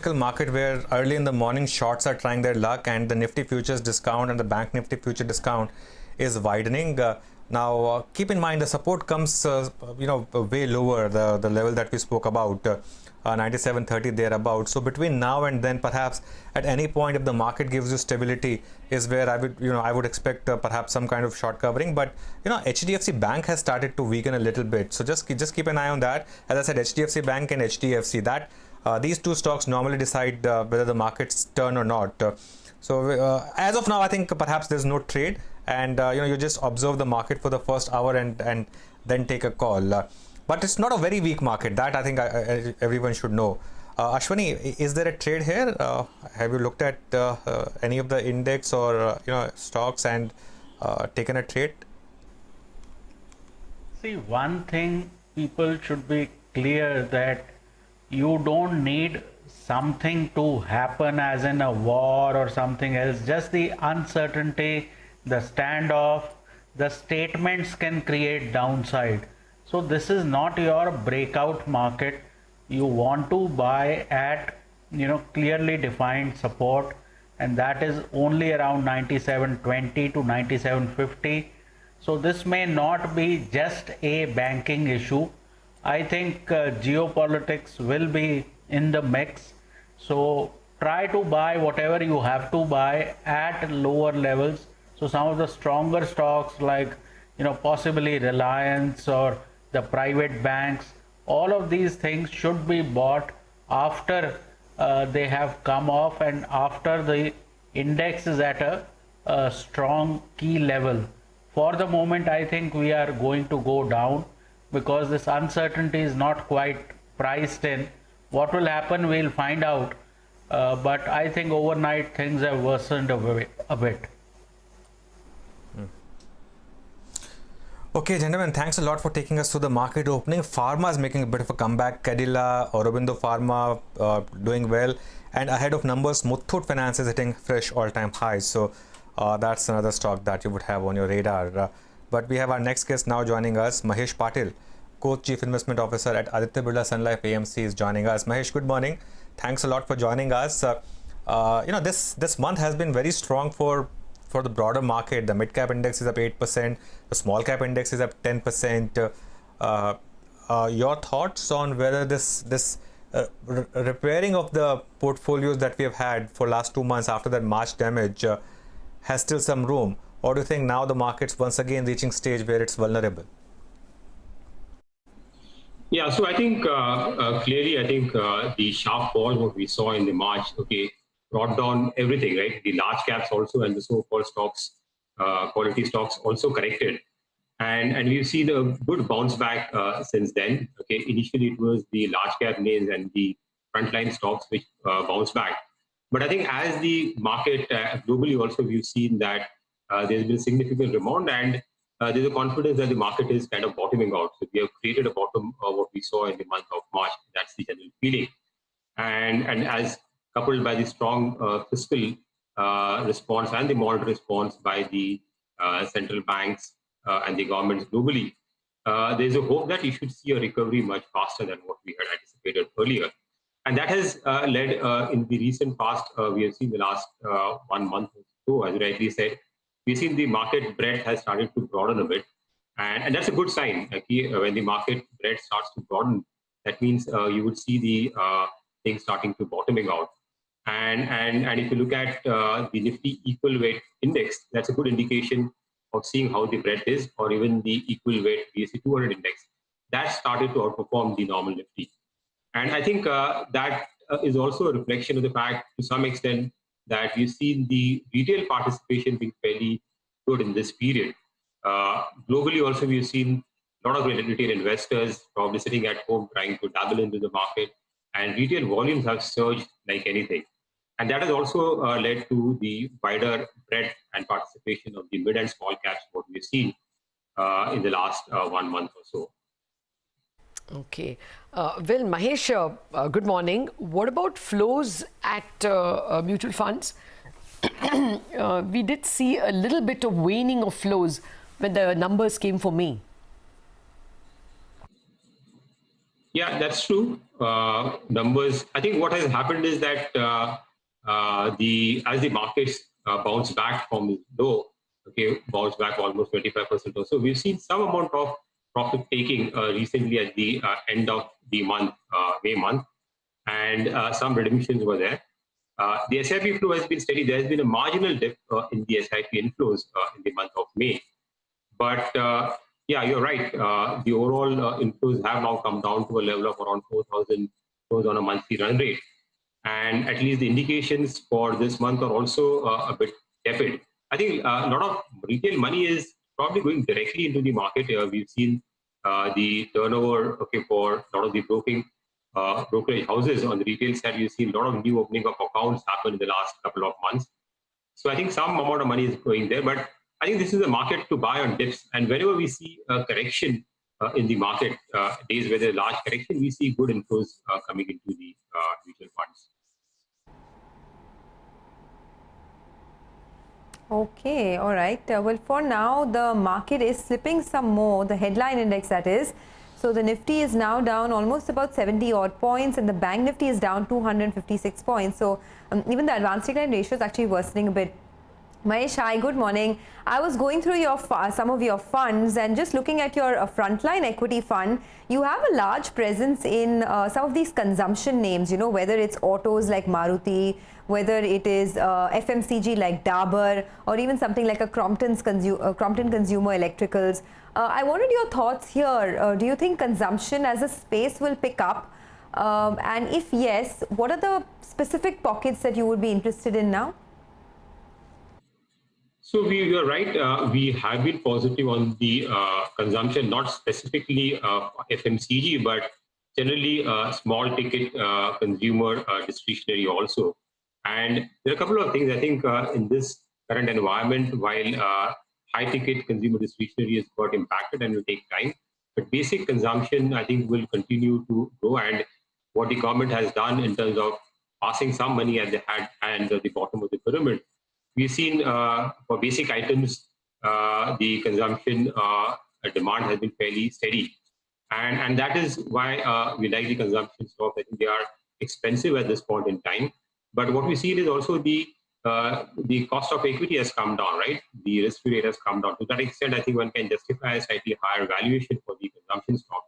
market where early in the morning shorts are trying their luck and the Nifty futures discount and the bank Nifty future discount is widening. Now keep in mind the support comes way lower, the level that we spoke about, 97.30 thereabout. So between now and then, perhaps at any point if the market gives you stability is where I would expect perhaps some kind of short covering. But HDFC Bank has started to weaken a little bit, so just keep an eye on that. As I said, HDFC Bank and HDFC, that these two stocks normally decide whether the markets turn or not. As of now, I think perhaps there's no trade, and you just observe the market for the first hour and then take a call. But it's not a very weak market. That I think everyone should know. Ashwani, is there a trade here? Have you looked at any of the index or stocks and taken a trade? See, one thing people should be clear that you don't need something to happen as in a war or something else. Just the uncertainty, the standoff, the statements can create downside. So this is not your breakout market. You want to buy at clearly defined support, and that is only around 97.20 to 97.50. So this may not be just a banking issue. I think geopolitics will be in the mix. So try to buy whatever you have to buy at lower levels. So some of the stronger stocks like possibly Reliance or the private banks, all of these things should be bought after they have come off and after the index is at a strong key level. For the moment, I think we are going to go down because this uncertainty is not quite priced in. What will happen, we'll find out. But I think overnight things have worsened a bit. Okay, gentlemen, thanks a lot for taking us through the market opening. Pharma is making a bit of a comeback. Cadila, Aurobindo Pharma doing well. And ahead of numbers, Muthoot Finance is hitting fresh all-time highs. So that's another stock that you would have on your radar. But we have our next guest now joining us, Mahesh Patil, Co-Chief Investment Officer at Aditya Birla Sun Life AMC is joining us. Mahesh, good morning. Thanks a lot for joining us. This month has been very strong for the broader market. The mid cap index is up 8%, the small cap index is up 10%. Your thoughts on whether this repairing of the portfolios that we have had for last 2 months after that March damage has still some room, or do you think now the market's once again reaching stage where it's vulnerable? Yeah, so I think clearly, I think the sharp fall what we saw in the March, brought down everything, right? The large caps also and the so-called stocks, quality stocks also corrected. And we've seen a good bounce back since then. Initially it was the large cap names and the frontline stocks which bounced back. But I think as the market globally also, we've seen that there's been significant rebound and there's a confidence that the market is kind of bottoming out. So we have created a bottom of what we saw in the month of March. That's the general feeling. And as coupled by the strong fiscal response and the moderate response by the central banks and the governments globally, there's a hope that you should see a recovery much faster than what we had anticipated earlier. And that has led in the recent past, we have seen the last 1 month or so, as you rightly said, we've seen the market breadth has started to broaden a bit. And that's a good sign. When the market breadth starts to broaden, that means you would see the things starting to bottoming out. And if you look at the Nifty equal weight index, that's a good indication of seeing how the breadth is, or even the equal weight BSE 200 index. That started to outperform the normal Nifty. And I think that is also a reflection of the fact, to some extent, that we've seen the retail participation being fairly good in this period. Globally also, we've seen a lot of retail investors probably sitting at home trying to dabble into the market, and retail volumes have surged like anything. And that has also led to the wider breadth and participation of the mid and small caps, what we've seen in the last 1 month or so. Okay. Well, Mahesh, good morning. What about flows at mutual funds? We did see a little bit of waning of flows when the numbers came for May. Yeah, that's true. Numbers. I think what has happened is that the as the markets bounce back from low, okay, bounce back almost 25% or so. We've seen some amount of profit taking recently at the end of the month, May month, and some redemptions were there. The SIP flow has been steady. There has been a marginal dip in the SIP inflows in the month of May. But yeah, you're right. The overall inflows have now come down to a level of around 4,000 crores on a monthly run rate. And at least the indications for this month are also a bit tepid. I think a lot of retail money is probably going directly into the market. We've seen the turnover, okay, for a lot of the brokerage houses on the retail side. We've seen a lot of new opening of accounts happen in the last couple of months. So I think some amount of money is going there, but I think this is a market to buy on dips. And whenever we see a correction in the market, days where there's a large correction, we see good inflows coming into the mutual funds. Okay, all right. Well, for now, the market is slipping some more, the headline index that is. So the Nifty is now down almost about 70 odd points and the Bank Nifty is down 256 points. So even the advanced decline ratio is actually worsening a bit. Mahesh, hi, good morning. I was going through your some of your funds and just looking at your frontline equity fund, you have a large presence in some of these consumption names, you know, whether it's autos like Maruti, whether it is FMCG like Dabur, or even something like a Crompton Consumer Electricals. I wanted your thoughts here. Do you think consumption as a space will pick up? And if yes, what are the specific pockets that you would be interested in now? So you're right. We have been positive on the consumption, not specifically FMCG, but generally small ticket consumer discretionary also. And there are a couple of things I think in this current environment, while high ticket consumer discretionary has got impacted and will take time, but basic consumption I think will continue to grow. And what the government has done in terms of passing some money at the hand at the bottom of the pyramid, we've seen for basic items, the consumption demand has been fairly steady. And that is why we like the consumption stocks. I think they are expensive at this point in time. But what we see is also the cost of equity has come down, right? The risk-free rate has come down. To that extent, I think one can justify a slightly higher valuation for the consumption stock.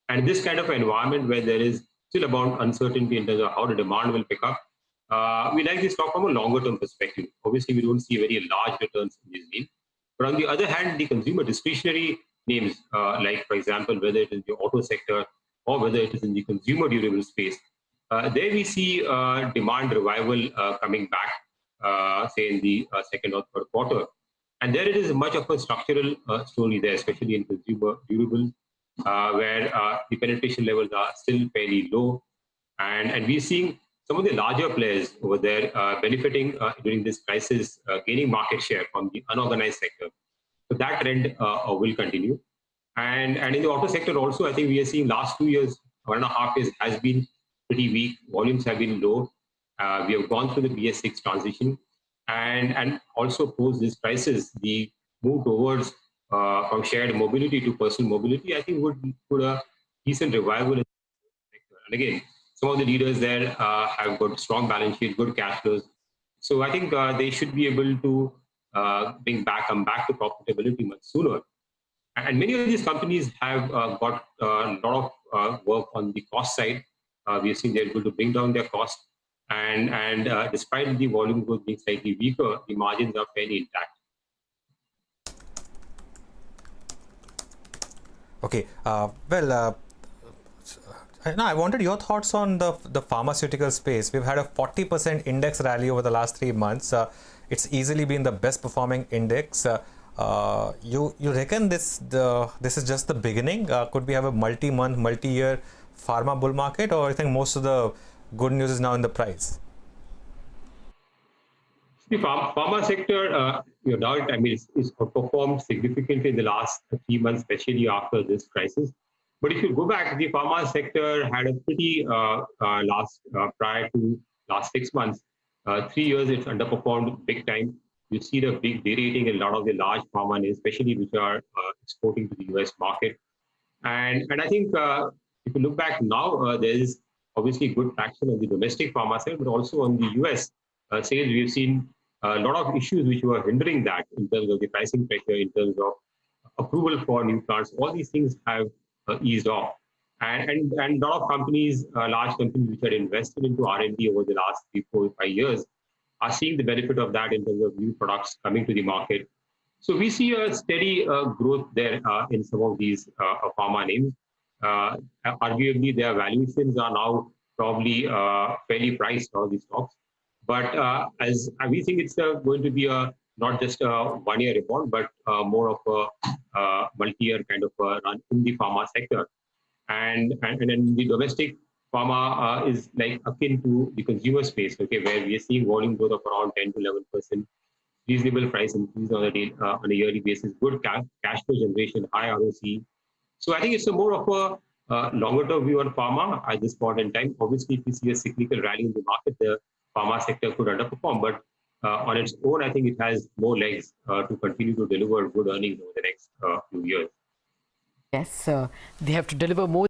And this kind of environment where there is still about uncertainty in terms of how the demand will pick up, we like this stock from a longer term perspective. Obviously, we don't see very large returns in this name. But on the other hand, the consumer discretionary names, like, for example, whether it is the auto sector or whether it is in the consumer durable space, there we see demand revival coming back, say in the second or third quarter. And there it is much of a structural story there, especially in consumer durable, where the penetration levels are still fairly low. And we're seeing some of the larger players over there benefiting during this crisis, gaining market share from the unorganized sector. So that trend will continue. And in the auto sector also, I think we are seeing last 2 years, 1.5 years has been pretty weak. Volumes have been low. We have gone through the BS6 transition. And also post this crisis, the move towards from shared mobility to personal mobility, I think would put a decent revival in the sector. And again, some of the leaders there have got strong balance sheet, good cash flows. So I think they should be able to come back to profitability much sooner. And many of these companies have got a lot of work on the cost side. We've seen they're able to bring down their cost. And despite the volume growth being slightly weaker, the margins are fairly intact. Okay. Now, I wanted your thoughts on the pharmaceutical space. We've had a 40% index rally over the last 3 months. It's easily been the best performing index. You reckon this is just the beginning? Could we have a multi-month, multi-year pharma bull market, or you think most of the good news is now in the price? The pharma sector, no doubt, I mean, it's performed significantly in the last 3 months, especially after this crisis. But if you go back, the pharma sector had a pretty prior to last 6 months, 3 years, it's underperformed big time. You see the big derating in a lot of the large pharma names, especially which are exporting to the US market. And I think if you look back now, there is obviously good traction on the domestic pharma side, but also on the US sales. We have seen a lot of issues which were hindering that in terms of the pricing pressure, in terms of approval for new plants. All these things have eased off. And a lot of companies, large companies which had invested into R&D over the last 3, 4, 5 years are seeing the benefit of that in terms of new products coming to the market. So we see a steady growth there in some of these pharma names. Arguably, their valuations are now probably fairly priced, all these stocks. But as we think it's going to be not just a one-year report, but more of a multi-year kind of run in the pharma sector. And then the domestic pharma is like akin to the consumer space, okay, where we are seeing volume growth of around 10 to 11%, reasonable price increase on a yearly basis, good cash flow generation, high ROC. So I think it's a more of a longer term view on pharma at this point in time. Obviously, if we see a cyclical rally in the market, the pharma sector could underperform, but on its own, I think it has more legs to continue to deliver good earnings over the next few years. Yes, they have to deliver more.